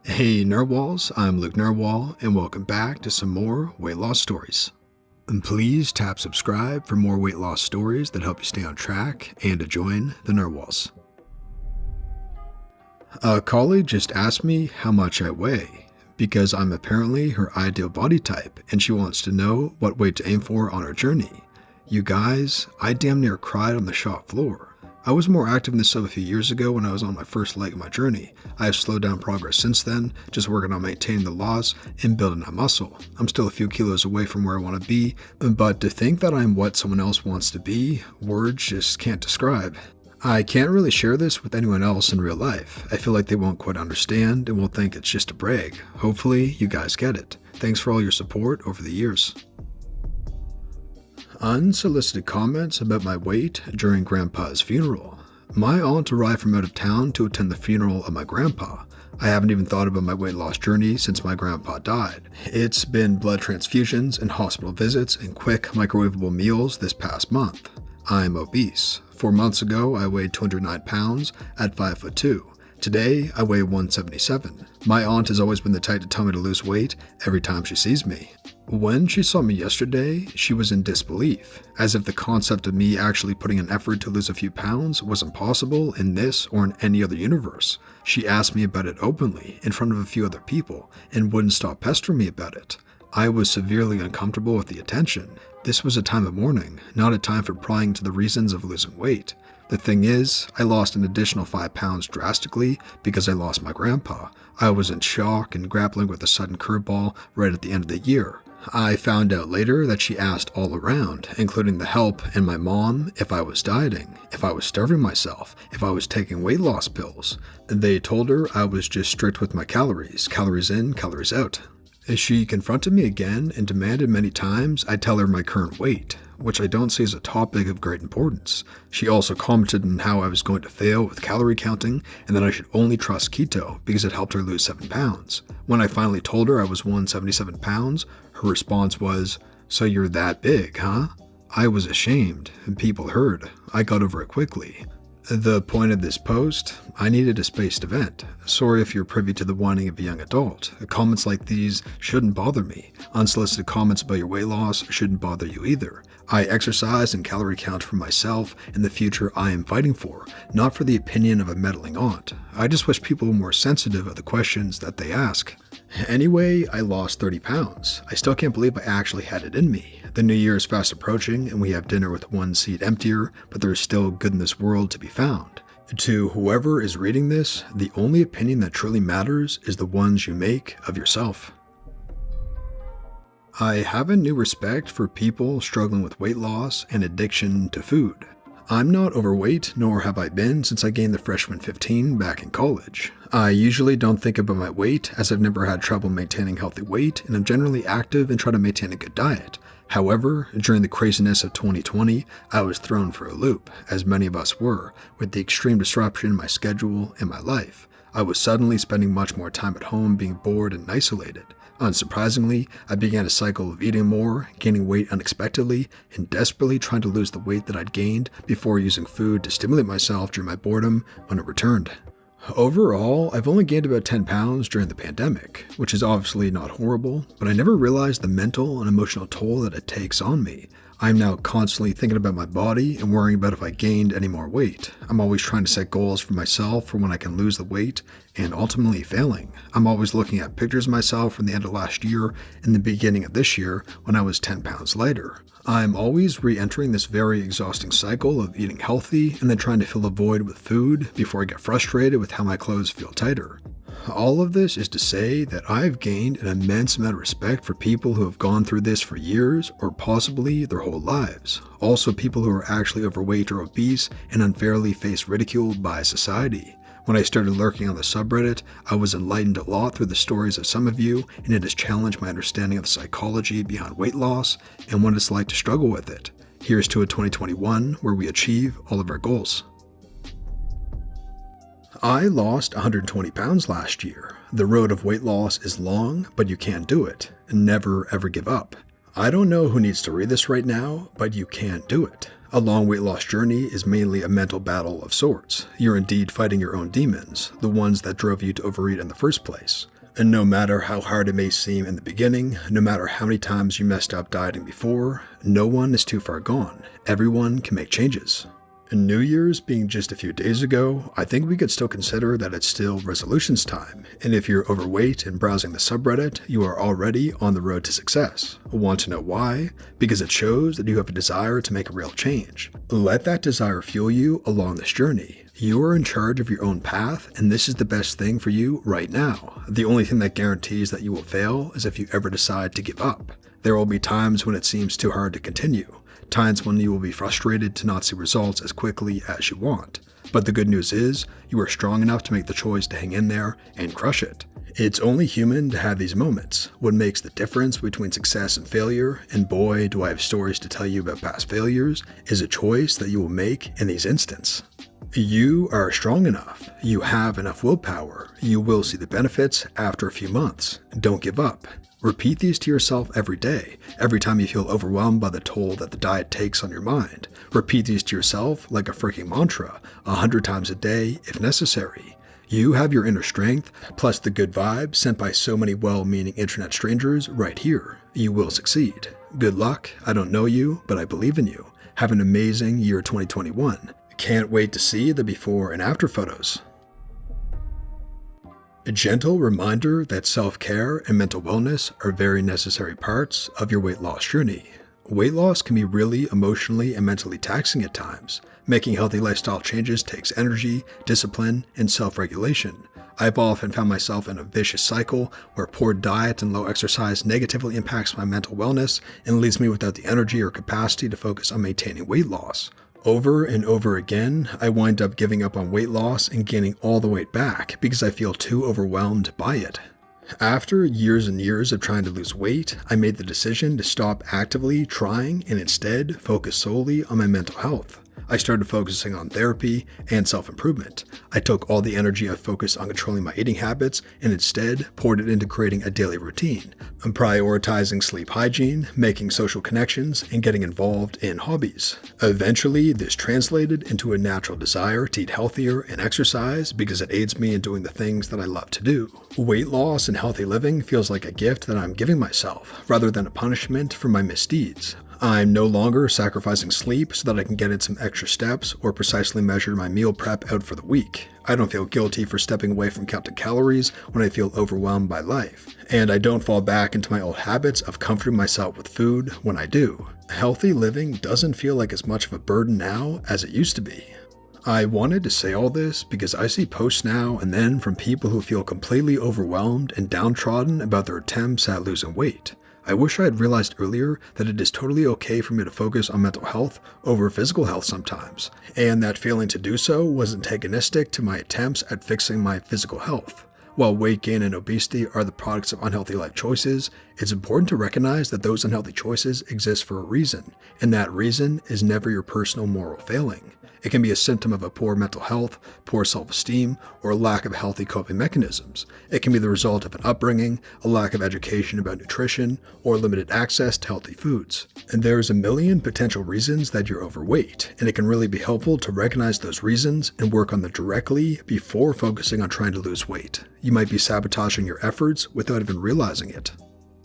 Hey Nerdwalls, I'm Luke Nerdwall, and welcome back to some more weight loss stories. And please tap subscribe for more weight loss stories that help you stay on track and to join the Nerdwalls. A colleague just asked me how much I weigh, because I'm apparently her ideal body type, and she wants to know what weight to aim for on her journey. You guys, I damn near cried on the shop floor. I was more active in this stuff a few years ago when I was on my first leg of my journey. I have slowed down progress since then, just working on maintaining the loss and building that muscle. I'm still a few kilos away from where I want to be, but to think that I'm what someone else wants to be, words just can't describe. I can't really share this with anyone else in real life. I feel like they won't quite understand and will think it's just a brag. Hopefully, you guys get it. Thanks for all your support over the years. Unsolicited comments about my weight during Grandpa's funeral. My aunt arrived from out of town to attend the funeral of my grandpa. I haven't even thought about my weight loss journey since my grandpa died. It's been blood transfusions and hospital visits and quick microwavable meals this past month. I'm obese. 4 months ago, I weighed 209 pounds at 5'2". Today, I weigh 177. My aunt has always been the type to tell me to lose weight every time she sees me. When she saw me yesterday, she was in disbelief, as if the concept of me actually putting an effort to lose a few pounds wasn't possible in this or in any other universe. She asked me about it openly, in front of a few other people, and wouldn't stop pestering me about it. I was severely uncomfortable with the attention. This was a time of mourning, not a time for prying into the reasons of losing weight. The thing is, I lost an additional 5 pounds drastically because I lost my grandpa. I was in shock and grappling with a sudden curveball right at the end of the year. I found out later that she asked all around, including the help and my mom, if I was dieting, if I was starving myself, if I was taking weight loss pills. They told her I was just strict with my calories in, calories out. She confronted me again and demanded many times I tell her my current weight, which I don't see as a topic of great importance. She also commented on how I was going to fail with calorie counting and that I should only trust keto because it helped her lose 7 pounds. When I finally told her I was 177 pounds, her response was, "So you're that big, huh?" I was ashamed, and people heard. I got over it quickly. The point of this post, I needed a spaced event. Sorry if you're privy to the whining of a young adult. Comments like these shouldn't bother me. Unsolicited comments about your weight loss shouldn't bother you either. I exercise and calorie count for myself and the future I am fighting for, not for the opinion of a meddling aunt. I just wish people were more sensitive of the questions that they ask. Anyway, I lost 30 pounds. I still can't believe I actually had it in me. The new year is fast approaching and we have dinner with one seat emptier, but there is still good in this world to be found. To whoever is reading this, the only opinion that truly matters is the ones you make of yourself. I have a new respect for people struggling with weight loss and addiction to food. I'm not overweight, nor have I been since I gained the freshman 15 back in college. I usually don't think about my weight as I've never had trouble maintaining healthy weight and I'm generally active and try to maintain a good diet. However, during the craziness of 2020, I was thrown for a loop, as many of us were, with the extreme disruption in my schedule and my life. I was suddenly spending much more time at home being bored and isolated. Unsurprisingly, I began a cycle of eating more, gaining weight unexpectedly, and desperately trying to lose the weight that I'd gained before using food to stimulate myself during my boredom when it returned. Overall, I've only gained about 10 pounds during the pandemic, which is obviously not horrible, but I never realized the mental and emotional toll that it takes on me. I'm now constantly thinking about my body and worrying about if I gained any more weight. I'm always trying to set goals for myself for when I can lose the weight, and ultimately failing. I'm always looking at pictures of myself from the end of last year and the beginning of this year when I was 10 pounds lighter. I'm always re-entering this very exhausting cycle of eating healthy and then trying to fill the void with food before I get frustrated with how my clothes feel tighter. All of this is to say that I've gained an immense amount of respect for people who have gone through this for years or possibly their whole lives. Also people who are actually overweight or obese and unfairly face ridicule by society. When I started lurking on the subreddit, I was enlightened a lot through the stories of some of you, and it has challenged my understanding of the psychology behind weight loss and what it's like to struggle with it. Here's to a 2021 where we achieve all of our goals. I lost 120 pounds last year. The road of weight loss is long, but you can't do it. Never ever give up. I don't know who needs to read this right now, but you can do it. A long weight loss journey is mainly a mental battle of sorts. You're indeed fighting your own demons, the ones that drove you to overeat in the first place. And no matter how hard it may seem in the beginning, no matter how many times you messed up dieting before, no one is too far gone. Everyone can make changes. And New Year's being just a few days ago, I think we could still consider that it's still resolutions time. And if you're overweight and browsing the subreddit, you are already on the road to success. Want to know why? Because it shows that you have a desire to make a real change. Let that desire fuel you along this journey. You are in charge of your own path, and this is the best thing for you right now. The only thing that guarantees that you will fail is if you ever decide to give up. There will be times when it seems too hard to continue. Times when you will be frustrated to not see results as quickly as you want. But the good news is, you are strong enough to make the choice to hang in there and crush it. It's only human to have these moments. What makes the difference between success and failure, and boy do I have stories to tell you about past failures, is a choice that you will make in these instants. You are strong enough. You have enough willpower. You will see the benefits after a few months. Don't give up. Repeat these to yourself every day, every time you feel overwhelmed by the toll that the diet takes on your mind. Repeat these to yourself like a freaking mantra, 100 times a day if necessary. You have your inner strength, plus the good vibes sent by so many well-meaning internet strangers right here. You will succeed. Good luck. I don't know you, but I believe in you. Have an amazing year 2021. Can't wait to see the before and after photos. A gentle reminder that self-care and mental wellness are very necessary parts of your weight loss journey. Weight loss can be really emotionally and mentally taxing at times. Making healthy lifestyle changes takes energy, discipline, and self-regulation. I've often found myself in a vicious cycle where poor diet and low exercise negatively impacts my mental wellness and leaves me without the energy or capacity to focus on maintaining weight loss. Over and over again, I wind up giving up on weight loss and gaining all the weight back because I feel too overwhelmed by it. After years and years of trying to lose weight, I made the decision to stop actively trying and instead focus solely on my mental health. I started focusing on therapy and self-improvement. I took all the energy I focused on controlling my eating habits and instead poured it into creating a daily routine. I'm prioritizing sleep hygiene, making social connections, and getting involved in hobbies. Eventually, this translated into a natural desire to eat healthier and exercise because it aids me in doing the things that I love to do. Weight loss and healthy living feels like a gift that I'm giving myself, rather than a punishment for my misdeeds. I'm no longer sacrificing sleep so that I can get in some extra steps or precisely measure my meal prep out for the week. I don't feel guilty for stepping away from counting calories when I feel overwhelmed by life. And I don't fall back into my old habits of comforting myself with food when I do. Healthy living doesn't feel like as much of a burden now as it used to be. I wanted to say all this because I see posts now and then from people who feel completely overwhelmed and downtrodden about their attempts at losing weight. I wish I had realized earlier that it is totally okay for me to focus on mental health over physical health sometimes, and that failing to do so was antagonistic to my attempts at fixing my physical health. While weight gain and obesity are the products of unhealthy life choices, it's important to recognize that those unhealthy choices exist for a reason, and that reason is never your personal moral failing. It can be a symptom of a poor mental health, poor self-esteem, or a lack of healthy coping mechanisms. It can be the result of an upbringing, a lack of education about nutrition, or limited access to healthy foods. And there's a million potential reasons that you're overweight, and it can really be helpful to recognize those reasons and work on them directly before focusing on trying to lose weight. You might be sabotaging your efforts without even realizing it.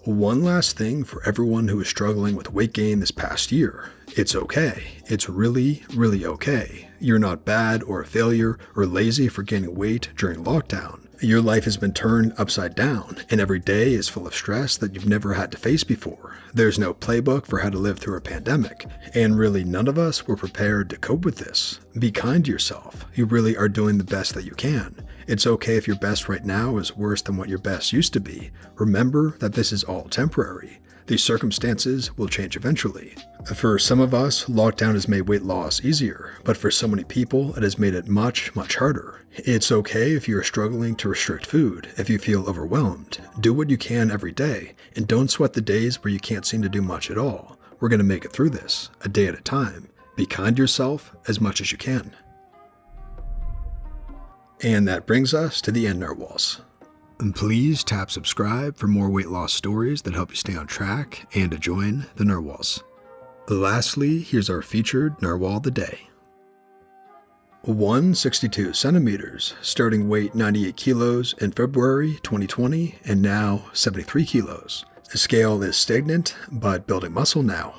One last thing for everyone who is struggling with weight gain this past year. It's okay. It's really, really okay. You're not bad or a failure or lazy for gaining weight during lockdown. Your life has been turned upside down, and every day is full of stress that you've never had to face before. There's no playbook for how to live through a pandemic, and really none of us were prepared to cope with this. Be kind to yourself. You really are doing the best that you can. It's okay if your best right now is worse than what your best used to be. Remember that this is all temporary. These circumstances will change eventually. For some of us, lockdown has made weight loss easier, but for so many people, it has made it much, much harder. It's okay if you're struggling to restrict food, if you feel overwhelmed. Do what you can every day, and don't sweat the days where you can't seem to do much at all. We're going to make it through this, a day at a time. Be kind to yourself as much as you can. And that brings us to the end, Narwhals. And please tap subscribe for more weight loss stories that help you stay on track and to join the Narwhals. Lastly, here's our featured Narwhal of the day. 162 centimeters, starting weight 98 kilos in February 2020 and now 73 kilos. The scale is stagnant but building muscle now.